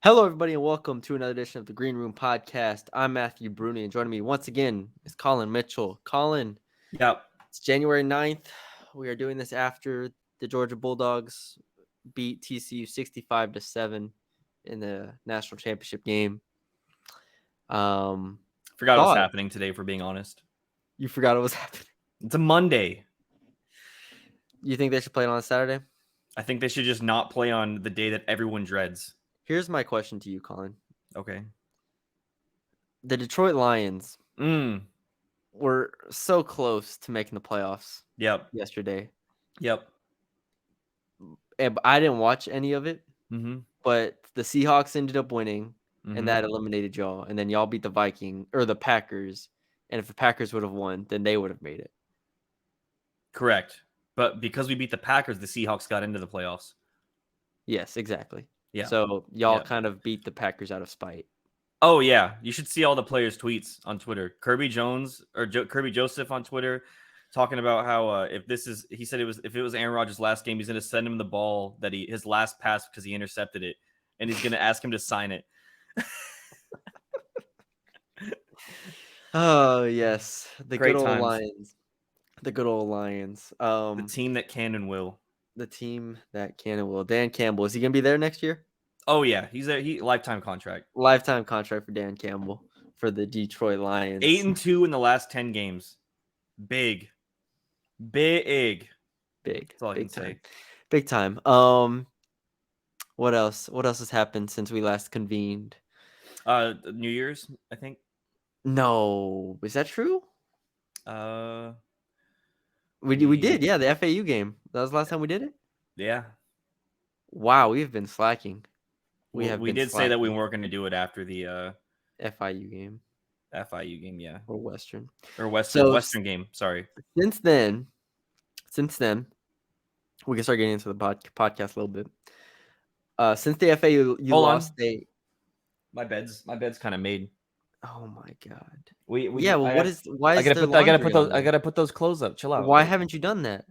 Hello, everybody, and welcome to another edition of the Green Room Podcast. I'm Matthew Brune, and joining me once again is Colin Mitchell. Colin, Yep. it's January 9th. We are doing this after the Georgia Bulldogs beat TCU 65-7 in the national championship game. Forgot it was Thought happening today, for being honest. you forgot it was happening. It's a Monday. You think they should play it on Saturday? I think they should just not play on the day that everyone dreads. Here's my question to you, Colin. Okay. The Detroit Lions Mm. were so close to making the playoffs Yep. yesterday. Yep. And I didn't watch any of it. Mm-hmm. But the Seahawks ended up winning, Mm-hmm. and that eliminated y'all. And then y'all beat the Packers. And if the Packers would have won, then they would have made it. Correct. But because we beat the Packers, the Seahawks got into the playoffs. Yes, exactly. Yeah. So y'all Yeah. kind of beat the Packers out of spite. Oh, yeah. You should see all the players' tweets on Twitter. Kirby Joseph on Twitter talking about how he said if it was Aaron Rodgers' last game, he's going to send him the ball his last pass because he intercepted it, and he's going to ask him to sign it. Oh, yes. Great Good old times. Lions. The good old Lions. The team that can and will. The team that can and will. Dan Campbell. Is he going to be there next year? Oh, yeah. He's a lifetime contract. Lifetime contract for Dan Campbell for the Detroit Lions. 8-2 in the last 10 games. Big. That's all I can say. Big time. What else? What else has happened since we last convened? New Year's, I think. No, is that true? We did, yeah. The FAU game. That was the last time we did it. Yeah. Wow, we've been slacking. We did say that we weren't going to do it after the FIU game. FIU game, yeah, or Western game. Sorry. Since then, we can start getting into the podcast a little bit. Since the FAU lost, my bed's kind of made. Oh my god. Why is I gotta put those clothes up. Chill out. Why haven't you done that?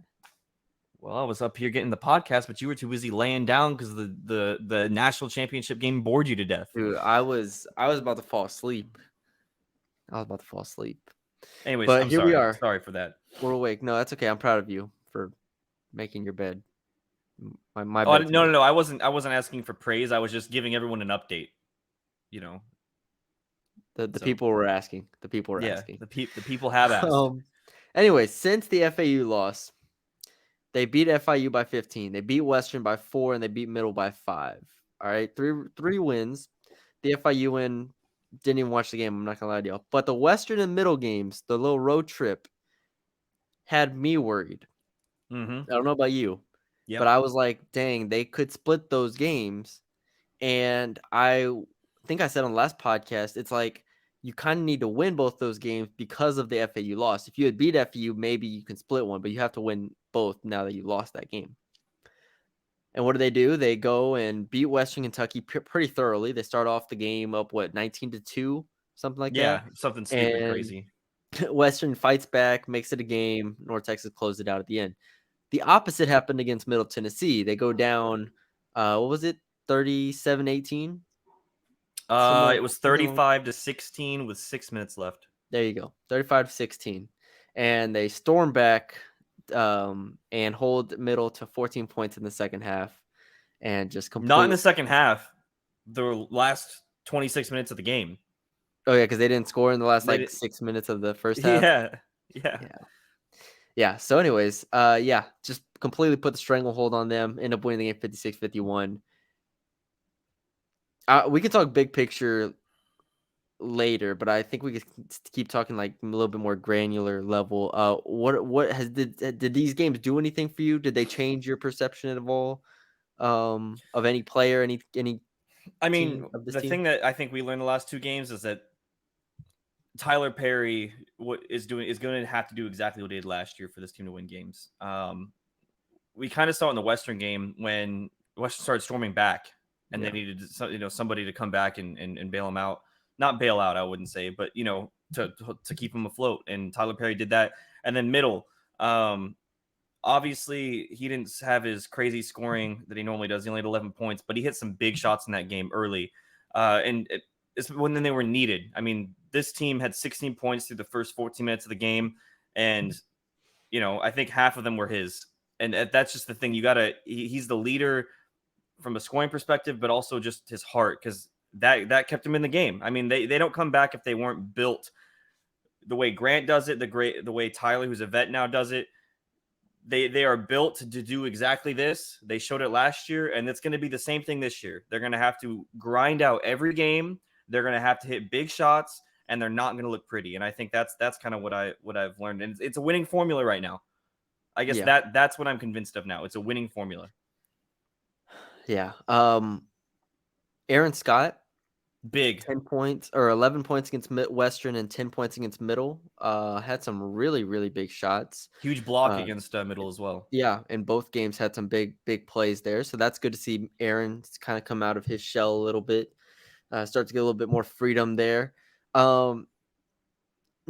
Well, I was up here getting the podcast, but you were too busy laying down because the national championship game bored you to death. Dude, I was about to fall asleep. Anyways, but here we are. Sorry for that. We're awake. No, that's okay. I'm proud of you for making your bed. My bed. No. I wasn't asking for praise. I was just giving everyone an update. You know. The people were asking. The people were asking. The people have asked. Anyway, since the FAU loss, they beat FIU by 15. They beat Western by 4, and they beat Middle by 5. All right, three wins. The FIU win, didn't even watch the game. I'm not gonna lie to y'all. But the Western and Middle games, the little road trip, had me worried. Mm-hmm. I don't know about you, but I was like, dang, they could split those games. And I think I said on the last podcast, it's like you kind of need to win both those games because of the FAU loss. If you had beat FAU, maybe you can split one, but you have to win both now that you lost that game. And what do? They go and beat Western Kentucky pretty thoroughly. They start off the game up, 19-2, something like that? Yeah, something stupid crazy. Western fights back, makes it a game. North Texas closed it out at the end. The opposite happened against Middle Tennessee. They go down, what was it, 37-18? It was 35-16 with 6 minutes left. There you go, 35-16. And they storm back and hold Middle to 14 points in the second half. And just completely... Not in the second half. The last 26 minutes of the game. Oh, yeah, because they didn't score in the last 6 minutes of the first half. Yeah. So anyways, just completely put the stranglehold on them. End up winning the game 56-51. We can talk big picture later, but I think we could keep talking like a little bit more granular level. Did these games do anything for you? Did they change your perception at all of any player, any? I mean, the thing that I think we learned the last 2 games is that Tyler Perry is going to have to do exactly what he did last year for this team to win games. We kind of saw in the Western game when Western started storming back, and they needed somebody to come back and bail them out. Not bail out, I wouldn't say, but to keep them afloat. And Tyler Perry did that. And then Middle, obviously he didn't have his crazy scoring that he normally does. He only had 11 points, but he hit some big shots in that game early. It's when they were needed. I mean, this team had 16 points through the first 14 minutes of the game. And, I think half of them were his. And that's just the thing. He's the leader from a scoring perspective, but also just his heart, because that kept him in the game. I mean, they don't come back if they weren't built the way Grant does it, the way Tyler, who's a vet now, does it. They are built to do exactly this. They showed it last year, and it's going to be the same thing this year. They're going to have to grind out every game. They're going to have to hit big shots, and they're not going to look pretty. And I think that's kind of what I've learned. And it's a winning formula right now. I guess that's what I'm convinced of now. It's a winning formula. Yeah. Aaron Scott, big 10 points or 11 points against Western and 10 points against Middle. Had some really, really big shots. Huge block against Middle as well. Yeah, and both games had some big plays there. So that's good to see Aaron kind of come out of his shell a little bit, start to get a little bit more freedom there.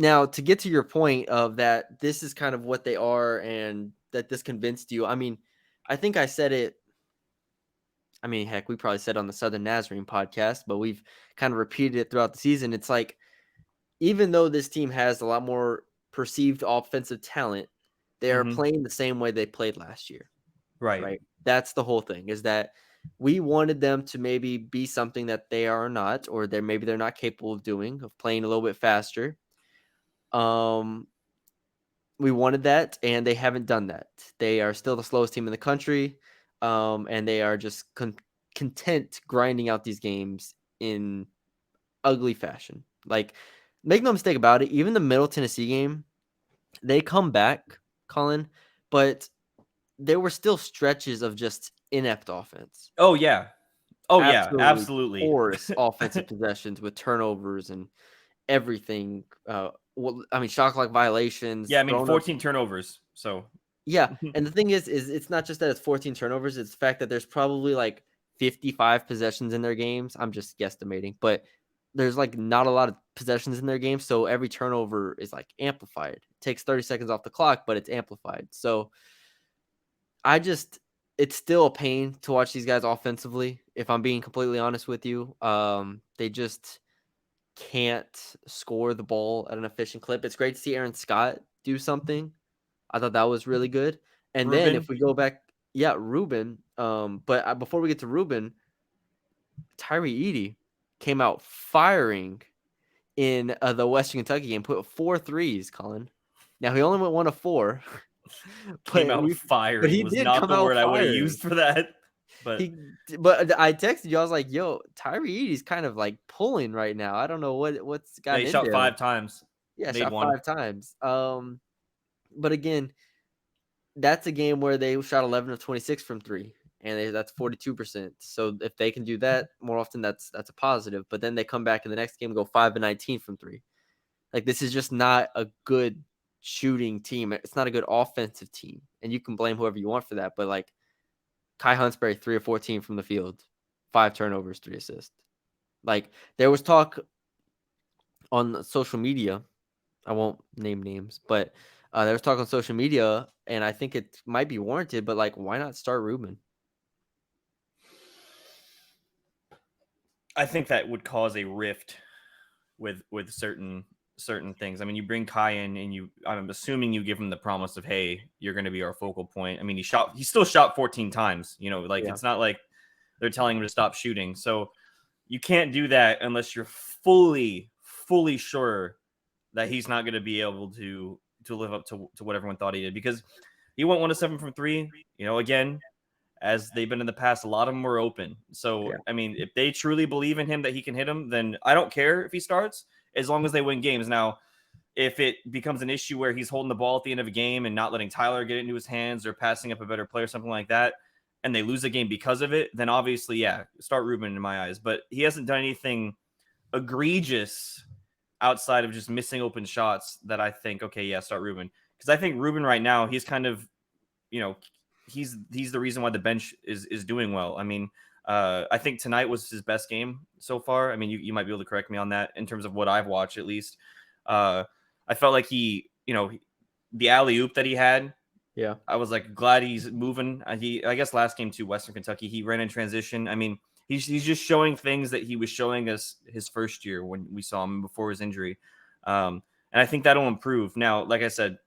Now, to get to your point of that, this is kind of what they are and that this convinced you. I mean, I think I said it. I mean, heck, we probably said it on the Southern Nazarene podcast, but we've kind of repeated it throughout the season. It's like, even though this team has a lot more perceived offensive talent, they are playing the same way they played last year. Right. That's the whole thing, is that we wanted them to maybe be something that they are not, or maybe they're not capable of doing, of playing a little bit faster. We wanted that, and they haven't done that. They are still the slowest team in the country, and they are just content grinding out these games in ugly fashion. Like, make no mistake about it, even the Middle Tennessee game, they come back, Colin, but there were still stretches of just inept offense. Oh, yeah. Absolutely. Porous offensive possessions with turnovers and everything. Shot clock violations. Yeah, 14 turnovers. So yeah, and the thing is it's not just that it's 14 turnovers. It's the fact that there's probably like 55 possessions in their games. I'm just guesstimating, but there's like not a lot of possessions in their game, so every turnover is like amplified. It takes 30 seconds off the clock, but it's amplified. So it's still a pain to watch these guys offensively, if I'm being completely honest with you. They just can't score the ball at an efficient clip. It's great to see Aaron Scott do something. I thought that was really good. And then if we go back, Ruben. But before we get to Ruben, Tyree Edey came out firing in the Western Kentucky game, put 4 threes, Colin. Now, he only went 1 of 4. Came out firing. But he was not the word I would have used for that. But I texted you. I was like, "Yo, Tyree Edey's kind of like pulling right now. I don't know what's got." He shot 5 times. Yeah, shot 5 times. But again, that's a game where they shot 11 of 26 from 3, and that's 42%. So if they can do that more often, that's a positive. But then they come back in the next game and go 5 of 19 from 3. Like, this is just not a good shooting team. It's not a good offensive team, and you can blame whoever you want for that. But like, Kai Huntsberry, 3 of 14 from the field, 5 turnovers, 3 assists. Like, there was talk on social media. I won't name names, but there was talk on social media, and I think it might be warranted, but like, why not start Ruben? I think that would cause a rift with certain things. I mean, you bring Kai in, and I'm assuming you give him the promise of, hey, you're going to be our focal point. I mean, he still shot 14 times, It's not like they're telling him to stop shooting. So you can't do that unless you're fully sure that he's not going to be able to live up to what everyone thought he did, because he went 1 of 7 from 3, again, as they've been in the past, a lot of them were open. So, I mean, if they truly believe in him that he can hit them, then I don't care if he starts, as long as they win games. Now, if it becomes an issue where he's holding the ball at the end of a game and not letting Tyler get it into his hands or passing up a better player, something like that, and they lose the game because of it, then obviously, start Ruben in my eyes. But he hasn't done anything egregious outside of just missing open shots that I think, okay, start Ruben. Because I think Ruben right now, he's kind of, he's the reason why the bench is doing well. I mean, I think tonight was his best game so far. I mean, you might be able to correct me on that in terms of what I've watched, at least. I felt like he, the alley-oop that he had, Yeah. I was like glad he's moving. I guess last game too, Western Kentucky, he ran in transition. I mean, he's just showing things that he was showing us his first year when we saw him before his injury. And I think that'll improve. Now, like I said,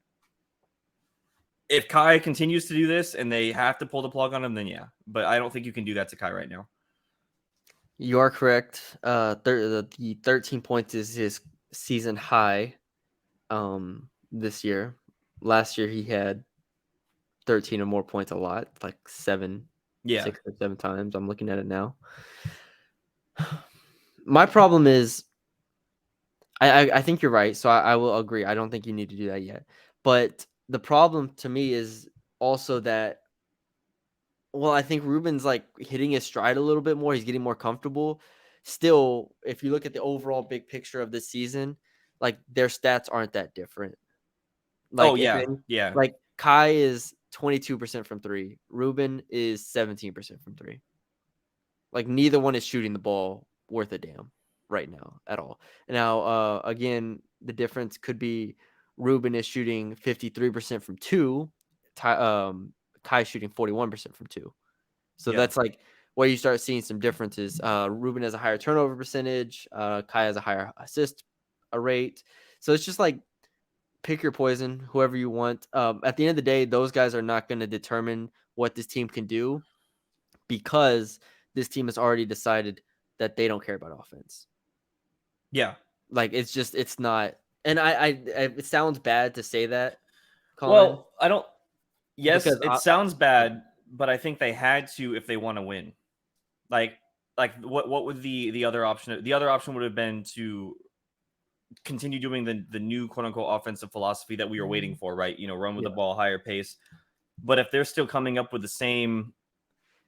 if Kai continues to do this and they have to pull the plug on him, then yeah. But I don't think you can do that to Kai right now. You are correct. The 13 points is his season high this year. Last year he had 13 or more points a lot, like 6 or 7 times. I'm looking at it now. My problem is I think you're right, so I will agree. I don't think you need to do that yet. But the problem to me is also that I think Ruben's like hitting his stride a little bit more. He's getting more comfortable. Still, if you look at the overall big picture of this season, like their stats aren't that different. Like like Kai is 22% from 3. Ruben is 17% from 3. Like neither one is shooting the ball worth a damn right now at all. Now, again, the difference could be Ruben is shooting 53% from 2, Kai shooting 41% from 2. So that's like where you start seeing some differences. Ruben has a higher turnover percentage. Kai has a higher assist rate. So it's just like pick your poison, whoever you want. At the end of the day, those guys are not going to determine what this team can do because this team has already decided that they don't care about offense. Yeah. Like it's not. And it sounds bad to say that, Colin. Well, I don't. Yes, it sounds bad, but I think they had to if they want to win. Like what would the other option? The other option would have been to continue doing the new quote unquote offensive philosophy that we were waiting for, right? Run with the ball, higher pace. But if they're still coming up with the same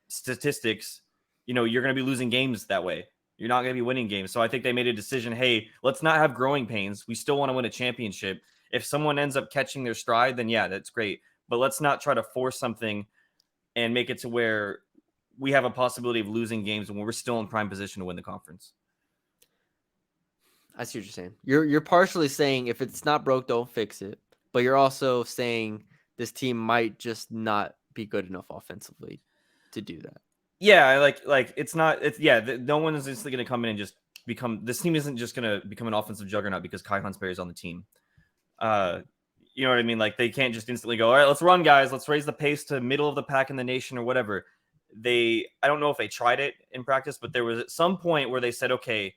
statistics, you're going to be losing games that way. You're not going to be winning games. So I think they made a decision. Hey, let's not have growing pains. We still want to win a championship. If someone ends up catching their stride, then yeah, that's great. But let's not try to force something and make it to where we have a possibility of losing games when we're still in prime position to win the conference. I see what you're saying. You're partially saying if it's not broke, don't fix it. But you're also saying this team might just not be good enough offensively to do that. Yeah, like it's not. No one is instantly going to come in and just become. This team isn't just going to become an offensive juggernaut because Kai Huntsberry is on the team. You know what I mean? Like they can't just instantly go, all right, let's run, guys. Let's raise the pace to middle of the pack in the nation or whatever. I don't know if they tried it in practice, but there was at some point where they said, okay,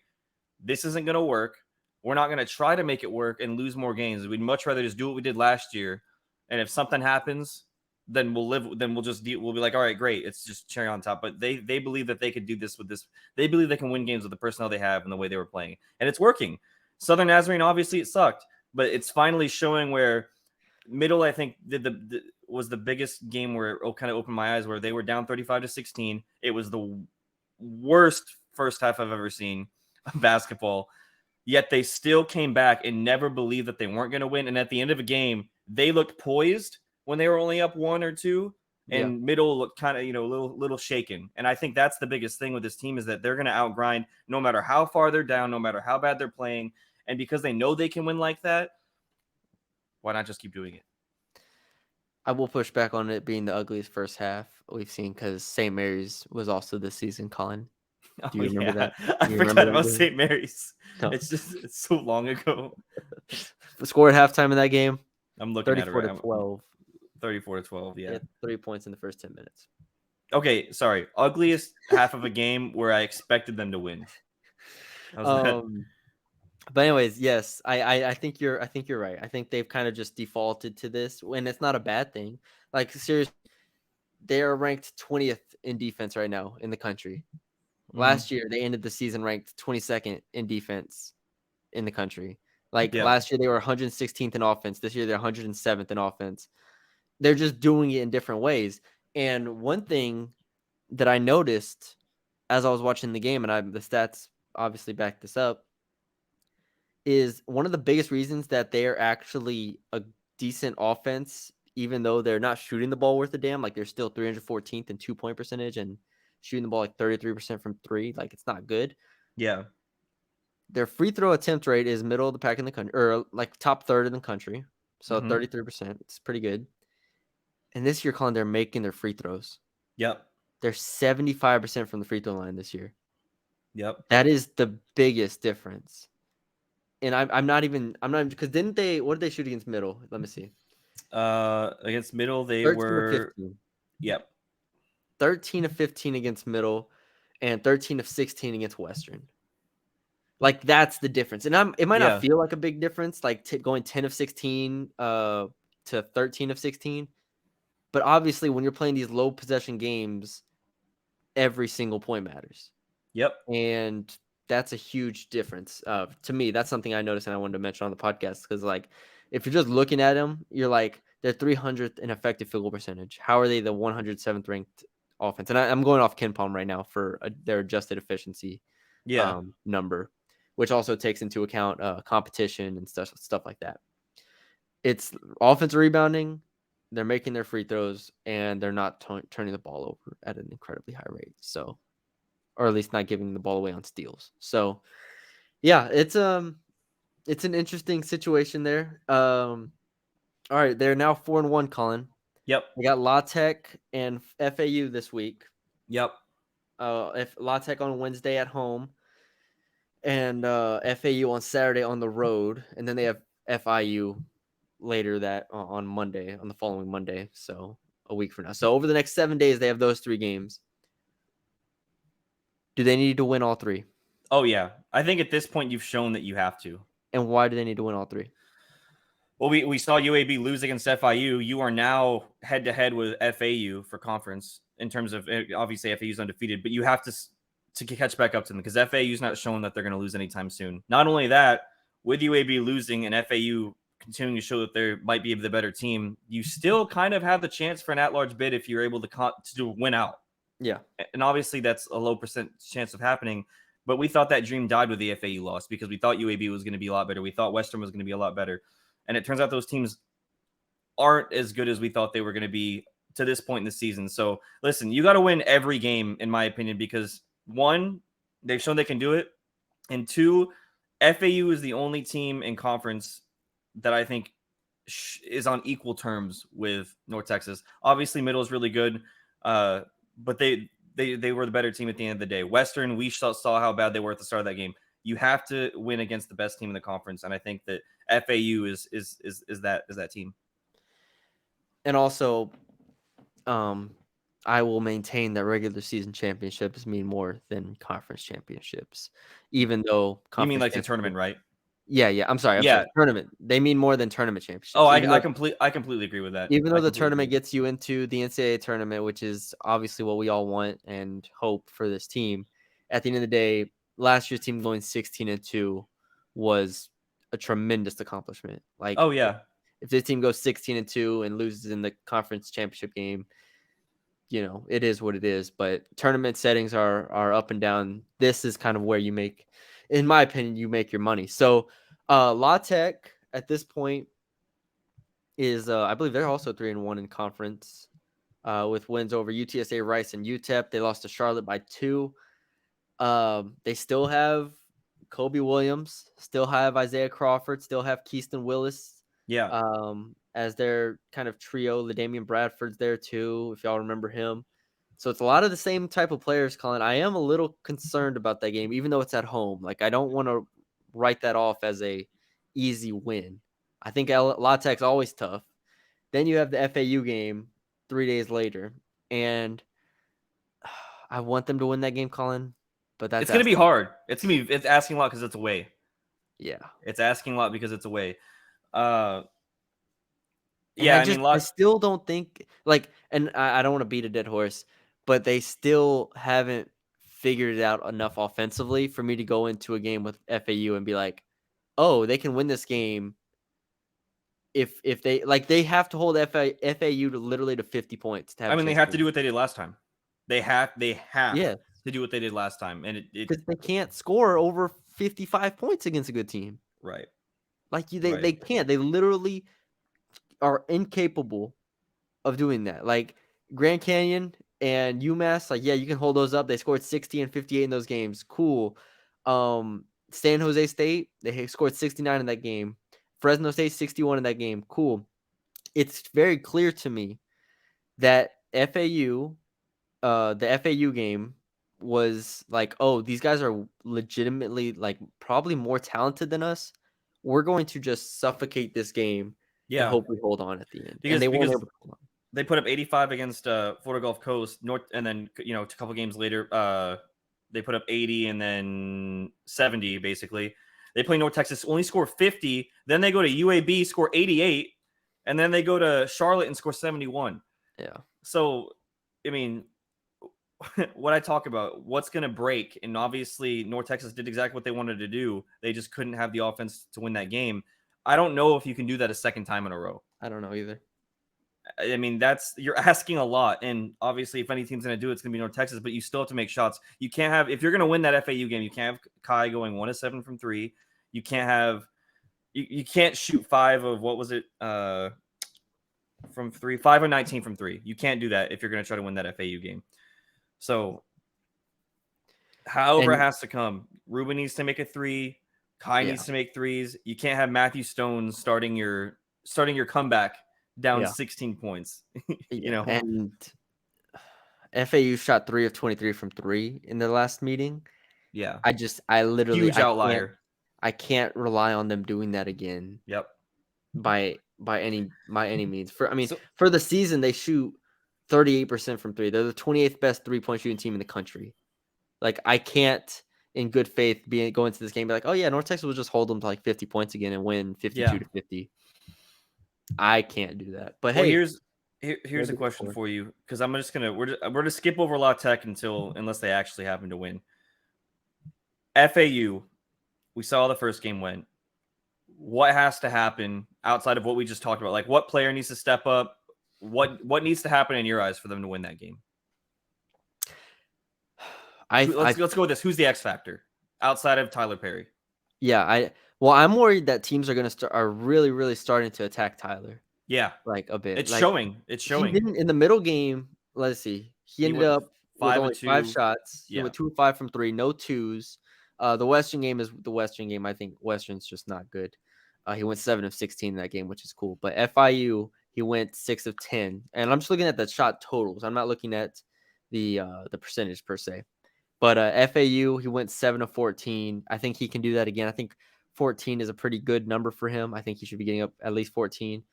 this isn't going to work. We're not going to try to make it work and lose more games. We'd much rather just do what we did last year. And if something happens, then we'll be like, all right, great. It's just cherry on top. But they believe that they could do this with this. They believe they can win games with the personnel they have and the way they were playing. And it's working. Southern Nazarene, obviously it sucked, but it's finally showing where Middle, I think, was the biggest game where it kind of opened my eyes, where they were down 35-16. It was the worst first half I've ever seen of basketball. Yet they still came back and never believed that they weren't going to win. And at the end of a game, they looked poised when they were only up 1 or 2, and Middle looked kind of, a little shaken. And I think that's the biggest thing with this team is that they're going to outgrind no matter how far they're down, no matter how bad they're playing. And because they know they can win like that, why not just keep doing it? I will push back on it being the ugliest first half we've seen because St. Mary's was also this season, Colin. Do you remember that? I forgot about St. Mary's. No. It's so long ago. The score at halftime in that game? I'm looking at it right now. 34-12. 34-12, yeah. 3 points in the first 10 minutes. Okay, sorry. Ugliest half of a game where I expected them to win. How's that? But anyways, yes, I think you're right. I think they've kind of just defaulted to this, and it's not a bad thing. Like seriously, they are ranked 20th in defense right now in the country. Last year, they ended the season ranked 22nd in defense in the country. Like last year, they were 116th in offense. This year, they're 107th in offense. They're just doing it in different ways. And one thing that I noticed as I was watching the game, and the stats obviously back this up, is one of the biggest reasons that they're actually a decent offense, even though they're not shooting the ball worth a damn. Like they're still 314th in 2-point percentage and shooting the ball like 33% from 3. Like it's not good. Yeah. Their free throw attempt rate is middle of the pack in the country, or like top third in the country. So 33%. It's pretty good. And this year, Colin, they're making their free throws. Yep. They're 75% from the free throw line this year. Yep. That is the biggest difference. And I'm not even because what did they shoot against Middle? Let me see. Against Middle, they 13 were of 15. Yep. 13 of 15 against Middle, and 13 of 16 against Western. Like, that's the difference. And it might not feel like a big difference, like going 10 of 16 to 13 of 16. But obviously, when you're playing these low possession games, every single point matters. Yep. And that's a huge difference. To me, that's something I noticed and I wanted to mention on the podcast because, like, if you're just looking at them, you're like, they're 300th in effective field goal percentage. How are they the 107th ranked offense? And I'm going off KenPom right now for their adjusted efficiency number, which also takes into account competition and stuff like that. It's offensive rebounding. They're making their free throws, and they're not turning the ball over at an incredibly high rate. So, or at least not giving the ball away on steals. So, yeah, it's an interesting situation there. All right, they're now 4-1, Colin. Yep. We got La Tech and FAU this week. Yep. If La Tech on Wednesday at home, and FAU on Saturday on the road, and then they have FIU later that on Monday, on the following Monday, so a week from now. So over the next 7 days, they have those 3 games. Do they need to win all 3? Oh, yeah. I think at this point, you've shown that you have to. And why do they need to win all 3? Well, we saw UAB lose against FIU. You are now head-to-head with FAU for conference in terms of, obviously, FAU's undefeated, but you have to catch back up to them because FAU's not showing that they're going to lose anytime soon. Not only that, with UAB losing and FAU continuing to show that they might be the better team, you still kind of have the chance for an at-large bid if you're able to win out. Yeah. And obviously, that's a low percent chance of happening. But we thought that dream died with the FAU loss because we thought UAB was going to be a lot better. We thought Western was going to be a lot better. And it turns out those teams aren't as good as we thought they were going to be to this point in the season. So, listen, you got to win every game, in my opinion, because 1, they've shown they can do it. And 2, FAU is the only team in conference that I think is on equal terms with North Texas. Obviously, Middle is really good, but they were the better team at the end of the day. Western, we saw how bad they were at the start of that game. You have to win against the best team in the conference, and I think that FAU is that team. And also, I will maintain that regular season championships mean more than conference championships, even though you mean like the tournament, right? Yeah. I'm sorry. Tournament. They mean more than tournament championships. Oh, I completely agree with that. Even though the tournament gets you into the NCAA tournament, which is obviously what we all want and hope for this team, at the end of the day, last year's team going 16-2 was a tremendous accomplishment. Like, oh yeah, if this team goes 16-2 and loses in the conference championship game, it is what it is. But tournament settings are up and down. This is kind of where you make, in my opinion, you make your money. So, La Tech at this point is, I believe they're also 3-1 in conference, with wins over UTSA, Rice, and UTEP. They lost to Charlotte by 2. They still have Kobe Williams, still have Isaiah Crawford, still have Keaston Willis. Yeah. As their kind of trio. LaDamian Bradford's there too, if y'all remember him. So it's a lot of the same type of players, Colin. I am a little concerned about that game, even though it's at home. Like, I don't want to write that off as a easy win. I think La Tech's always tough. Then you have the FAU game 3 days later, and I want them to win that game, Colin. But it's going to be hard. It's asking a lot because it's away. Yeah. It's asking a lot because it's away. Yeah, I still don't think, like, and I don't want to beat a dead horse, but they still haven't figured it out enough offensively for me to go into a game with FAU and be like, oh, they can win this game if they, like, they have to hold FAU to literally to 50 points to have they have to do what they did last time. They have to do what they did last time, and because they can't score over 55 points against a good team. Right. Like, they can't. They literally are incapable of doing that. Like, Grand Canyon and UMass, like, yeah, you can hold those up. They scored 60 and 58 in those games. Cool. San Jose State, they scored 69 in that game. Fresno State, 61 in that game. Cool. It's very clear to me that FAU, the FAU game was like, oh, these guys are legitimately like probably more talented than us. We're going to just suffocate this game and Yeah, hope we hold on at the end. And because they weren't able to hold on. they put up 85 against Florida Gulf Coast, and then a couple games later, they put up 80 and then 70 basically. They play North Texas, only score 50. Then they go to UAB, score 88, and then they go to Charlotte and score 71. Yeah. So, I mean, what I talk about, what's going to break, and obviously North Texas did exactly what they wanted to do. They just couldn't have the offense to win that game. I don't know if you can do that a second time in a row. I don't know either. I mean, you're asking a lot, and obviously, if any team's going to do it, it's going to be North Texas. But you still have to make shots. You can't have, if you're going to win that FAU game, you can't have Kai going 1 of 7 from 3. You can't have, you can't shoot 5 of what was it from 3, 5 of 19 from 3. You can't do that if you're going to try to win that FAU game. So, however, it has to come. Ruben needs to make a 3. Kai needs to make 3s. You can't have Matthew Stone starting your comeback down 16 points. And FAU shot 3 of 23 from 3 in their last meeting. Yeah. I literally huge outlier. I can't rely on them doing that again. Yep. By any means. For the season they shoot 38% from 3. They're the 28th best 3-point shooting team in the country. Like, I can't in good faith go into this game and be like, oh yeah, North Texas will just hold them to like 50 points again and win 52 to 50. I can't do that. But hey, here's a question for you, because I'm just gonna we're gonna skip over La Tech unless they actually happen to win. FAU, we saw the first game went. What has to happen outside of what we just talked about? Like, what player needs to step up? What needs to happen in your eyes for them to win that game? Let's go with this. Who's the X factor outside of Tyler Perry? Yeah, I'm worried that teams are really, really starting to attack Tyler. Yeah, like a bit. It's showing. It's showing. He didn't in the middle game. Let's see. He ended up with only 5 shots. He went 2 of 5 from 3, no 2s. The Western game is the Western game. I think Western's just not good. He went 7 of 16 in that game, which is cool. But FIU, he went 6 of 10. And I'm just looking at the shot totals. I'm not looking at the percentage per se. But FAU, he went 7 of 14. I think he can do that again. I think 14 is a pretty good number for him. I think he should be getting up at least 14.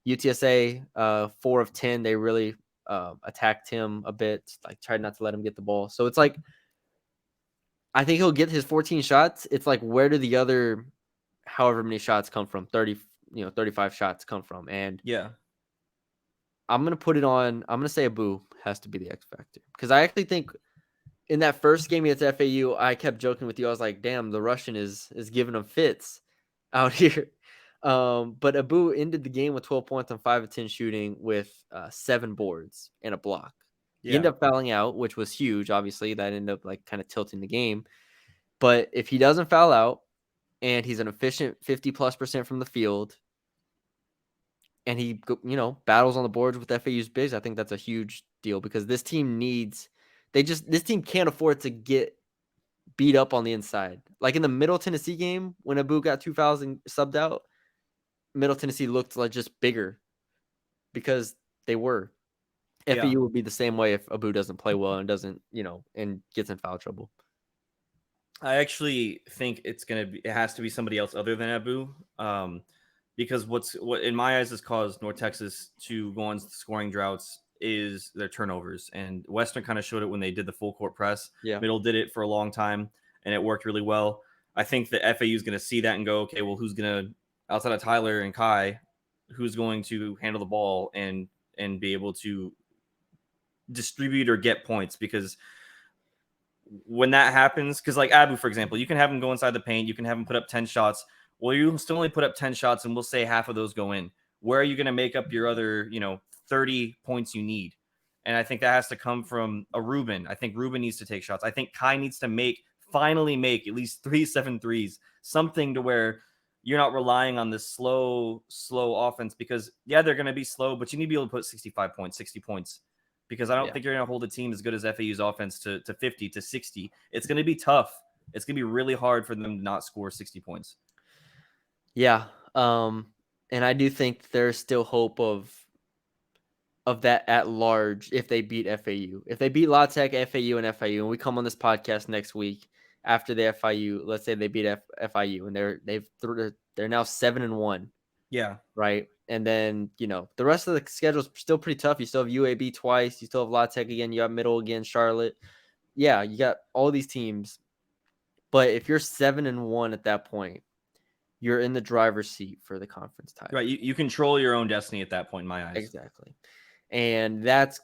UTSA, 4 of 10. They really attacked him a bit, like tried not to let him get the ball. So it's like, I think he'll get his 14 shots. It's like, where do the other however many shots come from? 35 shots come from. And yeah, I'm going to say Abu has to be the X factor. Because I actually think in that first game against FAU, I kept joking with you. I was like, damn, the Russian is giving him fits out here. But Abu ended the game with 12 points on 5 of 10 shooting with 7 boards and a block. He ended up fouling out, which was huge. Obviously, that ended up like kind of tilting the game. But if he doesn't foul out and he's an efficient 50+% from the field, and he battles on the boards with FAU's bigs, I think that's a huge deal, because this team this team can't afford to get beat up on the inside. Like in the Middle Tennessee game, when Abu got 2 fouls and subbed out, Middle Tennessee looked like just bigger because they were. FAU would be the same way if Abu doesn't play well and doesn't, and gets in foul trouble. I actually think it has to be somebody else other than Abu, because what in my eyes has caused North Texas to go on scoring droughts is their turnovers. And Western kind of showed it when they did the full court press. Yeah. Middle did it for a long time, and it worked really well. I think the FAU is going to see that and go, okay, well, who's going to, outside of Tyler and Kai, who's going to handle the ball and be able to distribute or get points? Because when that happens, because like Abu, for example, you can have him go inside the paint, you can have him put up 10 shots. Well, you still only put up 10 shots, and we'll say half of those go in. Where are you going to make up your other, 30 points you need? And I think that has to come from a Ruben. I think Ruben needs to take shots. I think Kai needs to finally make at least 3 7-3s, something to where you're not relying on this slow offense, because they're going to be slow, but you need to be able to put 65 points, 60 points, because I don't think you're going to hold a team as good as FAU's offense to 50 to 60. It's going to be tough. It's going to be really hard for them to not score 60 points. Yeah. And I do think there's still hope of of that at large if they beat FAU. If they beat La Tech, FAU, and FIU, and we come on this podcast next week after the FIU, let's say they beat FIU and they're now 7-1. Yeah. Right. And then, the rest of the schedule is still pretty tough. You still have UAB twice. You still have La Tech again. You have Middle again, Charlotte. Yeah, you got all these teams. But if you're 7-1 at that point, you're in the driver's seat for the conference title. Right. You control your own destiny at that point, in my eyes. Exactly. And that's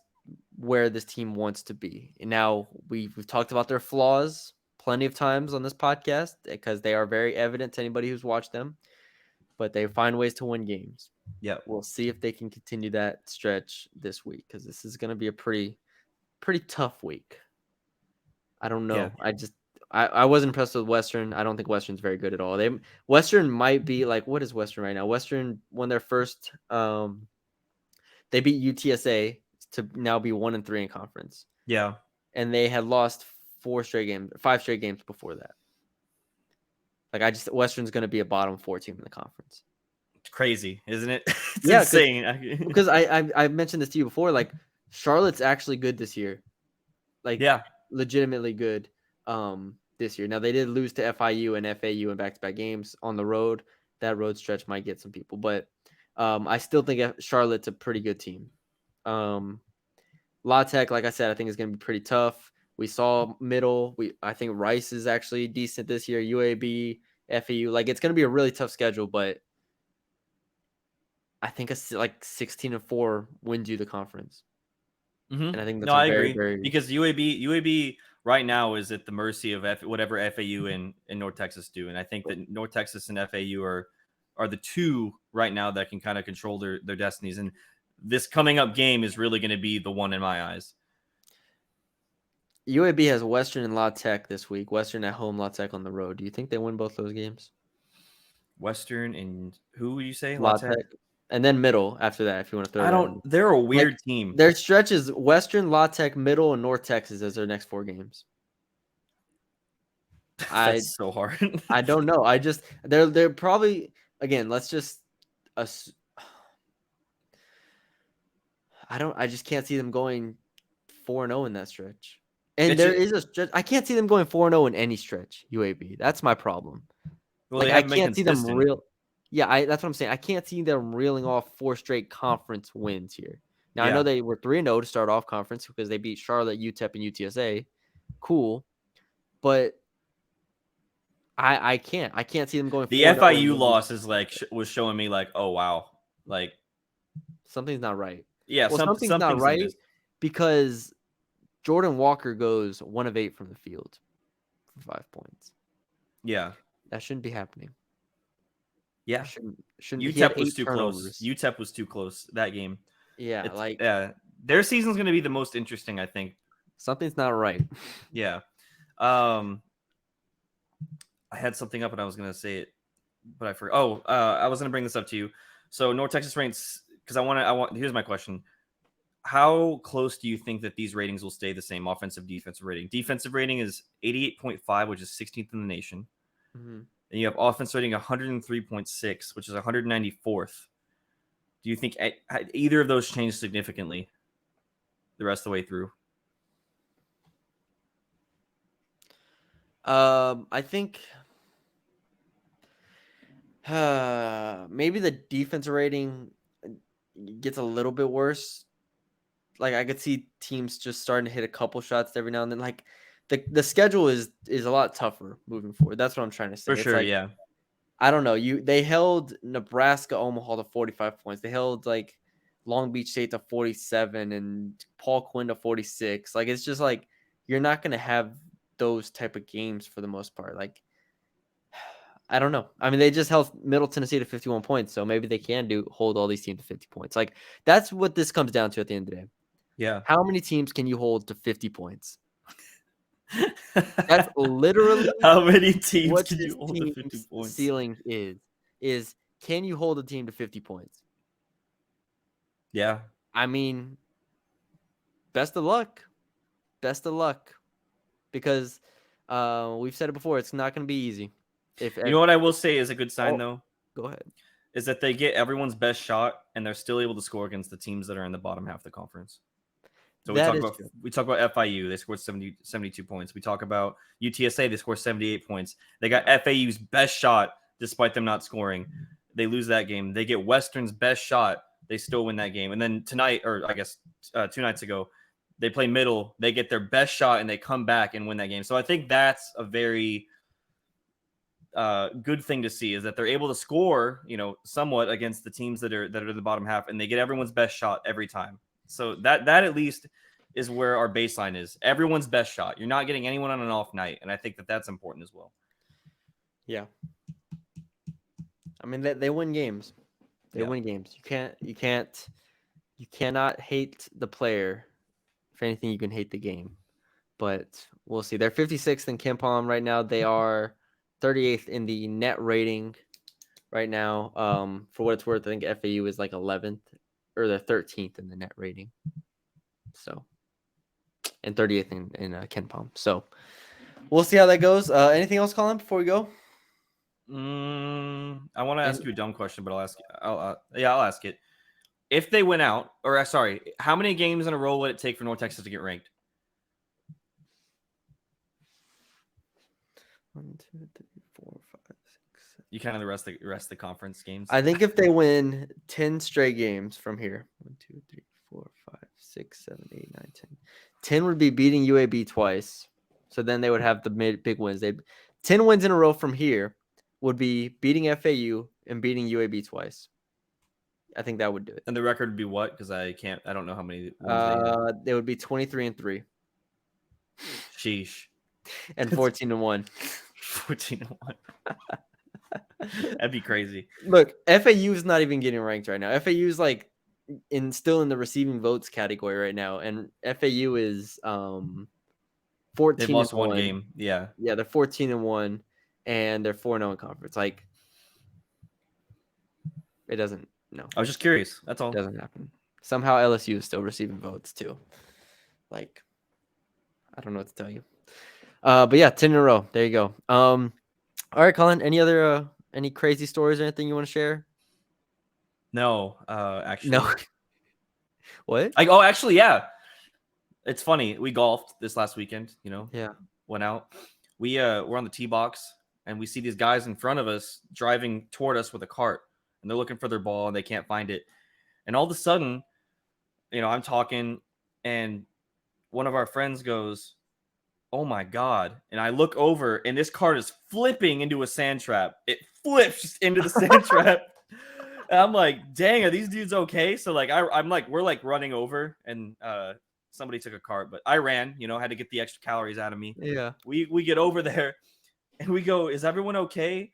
where this team wants to be. And now we've talked about their flaws plenty of times on this podcast because they are very evident to anybody who's watched them. But they find ways to win games. Yeah. We'll see if they can continue that stretch this week because this is going to be a pretty tough week. I don't know. Yeah. I wasn't impressed with Western. I don't think Western's very good at all. Western might be like, what is Western right now? Western won their first. They beat UTSA to now be 1-3 in conference. Yeah, and they had lost 5 straight games before that. Like Western's going to be a bottom 4 team in the conference. It's crazy, isn't it? It's insane. Because I mentioned this to you before. Like Charlotte's actually good this year. Like legitimately good. This year. Now they did lose to FIU and FAU in back-to-back games on the road. That road stretch might get some people, but I still think Charlotte's a pretty good team. La Tech, like I said, I think is going to be pretty tough. We saw Middle. I think Rice is actually decent this year. UAB, FAU, like it's going to be a really tough schedule, but I think it's like 16-4 wins you the conference. Mm-hmm. And I think that's I agree because UAB right now is at the mercy of whatever FAU and North Texas do, and I think that North Texas and FAU are the two right now that can kind of control their destinies, and this coming up game is really going to be the one in my eyes. UAB has Western and La Tech this week. Western at home, La Tech on the road. Do you think they win both those games? Western and who would you say? La Tech. And then Middle after that, if you want to throw they're a weird team. Their stretch is Western, La Tech, Middle, and North Texas as their next 4 games. That's so hard. I don't know. They're probably, again, let's just I just can't see them going 4-0 in that stretch. And is a stretch. I can't see them going 4-0 in any stretch, UAB. That's my problem. Well, I can't see them that's what I'm saying. I can't see them reeling off 4 straight conference wins here. Now, I know they were 3-0 to start off conference because they beat Charlotte, UTEP, and UTSA. Cool. But I can't see them going. The FIU loss is was showing me like, oh wow, like something's not right. Yeah, something's not right because Jordan Walker goes 1 of 8 from the field for 5 points. Yeah, that shouldn't be happening. Yeah, shouldn't. UTEP was too close. UTEP was too close that game. Yeah, their season's going to be the most interesting, I think. Something's not right. Yeah. I had something up and I was going to say it, but I forgot. I was going to bring this up to you. So North Texas ranks, because here's my question. How close do you think that these ratings will stay the same, offensive, defensive rating? Defensive rating is 88.5, which is 16th in the nation. Mm-hmm. And you have offense rating 103.6, which is 194th. Do you think either of those changed significantly the rest of the way through? I think maybe the defense rating gets a little bit worse. Like I could see teams just starting to hit a couple shots every now and then. Like the schedule is a lot tougher moving forward. That's what I'm trying to say. For sure, yeah. I don't know. They held Nebraska, Omaha to 45 points. They held like Long Beach State to 47 and Paul Quinn to 46. Like it's just like you're not gonna have those type of games for the most part. Like I don't know. I mean, they just held Middle Tennessee to 51 points, so maybe they can hold all these teams to 50 points. Like that's what this comes down to at the end of the day. Yeah. How many teams can you hold to 50 points? That's literally how many teams can you hold to 50 points? Ceiling is can you hold a team to 50 points? Yeah. I mean, best of luck. Because we've said it before, it's not going to be easy. You know what I will say is a good sign, though? Go ahead. is that they get everyone's best shot and they're still able to score against the teams that are in the bottom half of the conference. So we talk about FIU, they scored 72 points. We talk about UTSA, they scored 78 points. They got FAU's best shot despite them not scoring. They lose that game. They get Western's best shot. They still win that game. And then tonight, or I guess 2 nights ago, they play Middle. They get their best shot and they come back and win that game. So I think that's a very good thing to see, is that they're able to score, somewhat against the teams that are in the bottom half, and they get everyone's best shot every time. So that at least is where our baseline is. Everyone's best shot. You're not getting anyone on an off night, and I think that that's important as well. Yeah. I mean, they win games. They win games. You cannot hate the player. If anything, you can hate the game. But we'll see. They're 56th in KenPom right now. They are 38th in the net rating right now. For what it's worth, I think FAU is like 11th, or they're 13th in the net rating. So, and 38th in KenPom. So, we'll see how that goes. Anything else, Colin, before we go? I want to ask you a dumb question, but I'll ask. I'll ask it. If they went out, or sorry, how many games in a row would it take for North Texas to get ranked? 1, 2, 3, 4, 5, 6, 7. You kind of the rest of the conference games. I think if they win 10 straight games from here, 1, 2, 3, 4, 5, 6, 7, 8, 9, 10. 10 would be beating UAB twice. So then they would have the big wins. 10 wins in a row from here would be beating FAU and beating UAB twice. I think that would do it. And the record would be what? Because I don't know how many wins they would be 23-3. Sheesh. And 14-1. 14-1. That'd be crazy. Look, FAU is not even getting ranked right now. FAU is like still in the receiving votes category right now, and FAU is 14. They've lost one game. Yeah, they're 14-1, and they're 4-0 in conference. Like, it doesn't. No, I was just curious. That's all. It doesn't happen. Somehow LSU is still receiving votes too. Like, I don't know what to tell you. But yeah, 10 in a row. There you go. All right, Colin. Any crazy stories or anything you want to share? No, actually. No. What? Actually, yeah. It's funny. We golfed this last weekend. Yeah. Went out. We're on the tee box, and we see these guys in front of us driving toward us with a cart, and they're looking for their ball and they can't find it. And all of a sudden, I'm talking, and one of our friends goes, "Oh my God." And I look over, and this cart is flipping into a sand trap. It flips into the sand trap. And I'm like, dang, are these dudes okay? So like, I'm like, we're like running over, and somebody took a cart, but I ran, had to get the extra calories out of me. Yeah. We get over there, and we go, "Is everyone okay?"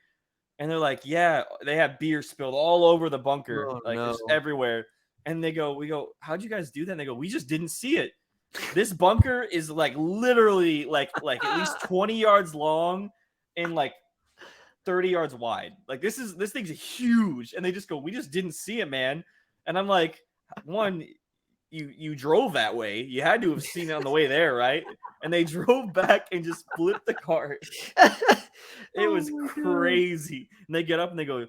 And they're like, "Yeah." They have beer spilled all over the bunker, just everywhere. And we go, "How'd you guys do that?" And they go, "We just didn't see it. This bunker is like literally like at least 20 yards long and like 30 yards wide. Like this thing's huge." And they just go, "We just didn't see it, man." And I'm like, one, you drove that way. You had to have seen it on the way there, right? And they drove back and just flipped the cart. It was crazy. And they get up and they go,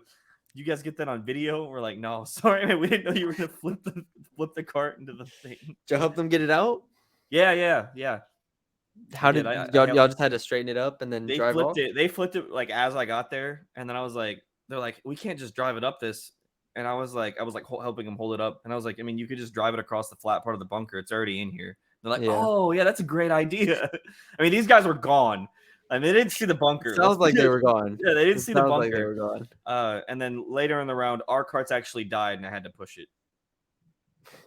"You guys get that on video?" We're like, "No, sorry, man. We didn't know you were gonna flip the cart into the thing." Did you help them get it out? Yeah. How did y'all just had to straighten it up and then drive off? They flipped it like as I got there, and then I was like, they're like, "We can't just drive it up this." And I was like helping them hold it up, and I was like, "I mean, you could just drive it across the flat part of the bunker. It's already in here." They're like, "Oh yeah, that's a great idea." I mean, these guys were gone. I mean, they didn't see the bunker. It sounds like they were gone. Yeah, they didn't see the bunker. Like they were gone. And then later in the round, our carts actually died, and I had to push it.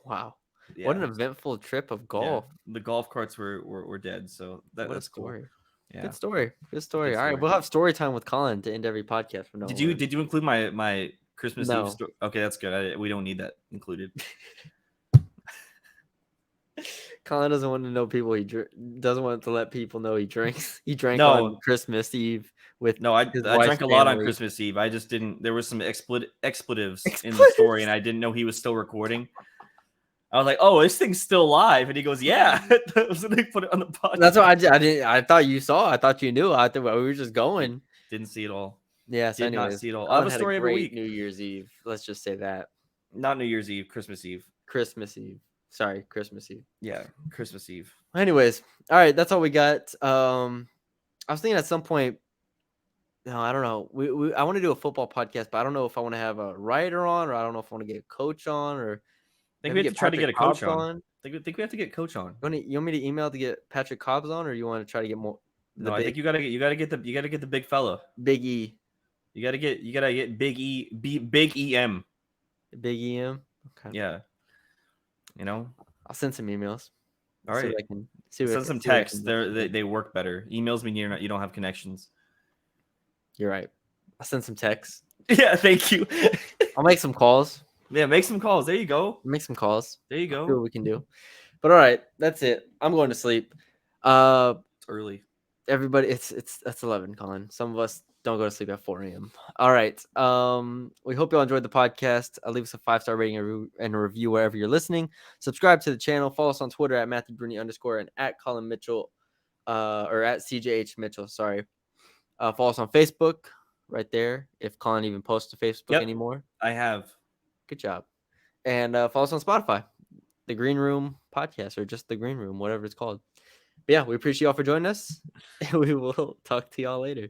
Wow. Yeah. What an eventful trip of golf. Yeah. The golf carts were dead. So that's story. Cool. Yeah. Good story. All right, we'll have story time with Colin to end every podcast from now. Did you include my Christmas Eve story? Okay, that's good. We don't need that included. Colin doesn't want to know doesn't want to let people know he drinks. He drank on Christmas Eve with I drank a lot on Christmas Eve. I just didn't. There was some expletives in the story, and I didn't know he was still recording. I was like, "Oh, this thing's still live," and he goes, "Yeah." So they put it on the podcast. That's what I didn't. I thought you saw. I thought you knew. I thought we were just going. Didn't see it all. Yes. Did not Anyways, see it all. I have Colin a had a story every great week. New Year's Eve. Let's just say that. Not New Year's Eve, Christmas Eve. Christmas Eve. Sorry, Christmas Eve. Yeah, Christmas Eve. Anyways, all right, that's all we got. I was thinking at some point. No, I don't know. I want to do a football podcast, but I don't know if I want to have a writer on, or I don't know if I want to get a coach on, or I think maybe we have get to try to Patrick get a coach Cobbs on. on. I think we have to get coach on. You want me to email to get Patrick Cobbs on, or you want to try to get more? No, I think you gotta get the big fella. Big E. You gotta get Big E, Big EM. Big EM. Okay. Yeah. I'll send some emails. All right. I can send some texts. They work better. Emails mean you don't have connections. You're right. I'll send some texts. Yeah, thank you. I'll make some calls. Yeah, make some calls. There you go. Make some calls. There you go. See what we can do. But all right, that's it. I'm going to sleep. It's early. Everybody, it's 11, Colin. Some of us don't go to sleep at 4 a.m. All right. We hope you all enjoyed the podcast. Leave us a 5-star rating and a review wherever you're listening. Subscribe to the channel. Follow us on Twitter at @MatthewBrune_ and at Colin Mitchell, or at CJH Mitchell. Sorry. Follow us on Facebook right there. If Colin even posts to Facebook anymore. I have. Good job. And follow us on Spotify, The Green Room Podcast, or just The Green Room, whatever it's called. But yeah, we appreciate y'all for joining us. We will talk to y'all later.